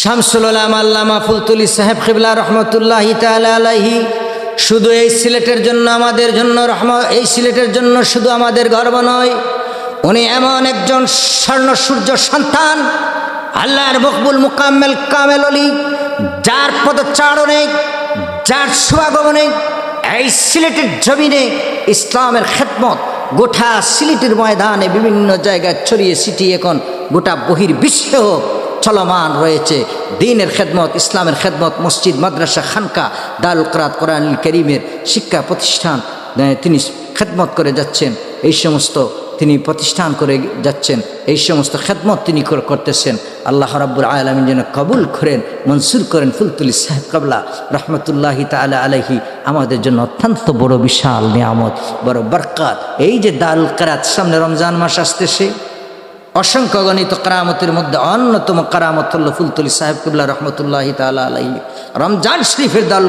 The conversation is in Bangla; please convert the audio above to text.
শামসুল উলাম আল্লামা ফুলতুলি সাহেব কিবলা রহমতুল্লাহি তাআলা আলাইহি শুধু এই সিলেটের জন্য আমাদের জন্য এই সিলেটের জন্য শুধু আমাদের গর্ব নয়, উনি এমন একজন স্বর্ণ সূর্য সন্তান, আল্লাহর মকবুল মুকাম্মেল কামেল অলি, যার পদচারণে যার শুভাগমনে এই সিলেটের জমিনে ইসলামের খেদমত গোটা সিলেটের ময়দানে বিভিন্ন জায়গায় ছড়িয়ে ছিটিয়ে এখন গোটা বহির্বিশ্বেও চলমান রয়েছে। দ্বীনের খেদমত, ইসলামের খেদমত, মসজিদ, মাদ্রাসা, খানকা, দারুল কিরাত, কোরআনুল কারীমের শিক্ষা প্রতিষ্ঠান তিনি খেদমত করে যাচ্ছেন। এই সমস্ত তিনি প্রতিষ্ঠান করে যাচ্ছেন, এই সমস্ত খেদমত তিনি করতেছেন। আল্লাহ রাব্বুল আলামিন যেন কবুল করেন, মনসুর করেন। ফুলতুলি সাহেব কিবলা রহমতুল্লাহি তাআলা আলাইহি আমাদের জন্য অত্যন্ত বড় বিশাল নিয়ামত, বড় বরকত। এই যে দারুল কিরাত, সামনে রমজান মাস আসতেছে, অসংখ্য গণিত কারামতের মধ্যে অন্যতম কারামত হল ফুলতুলি সাহেব কিবলা রহমতুল্লাহি তাআলা আলাইহি রমজান শরীফের দারুল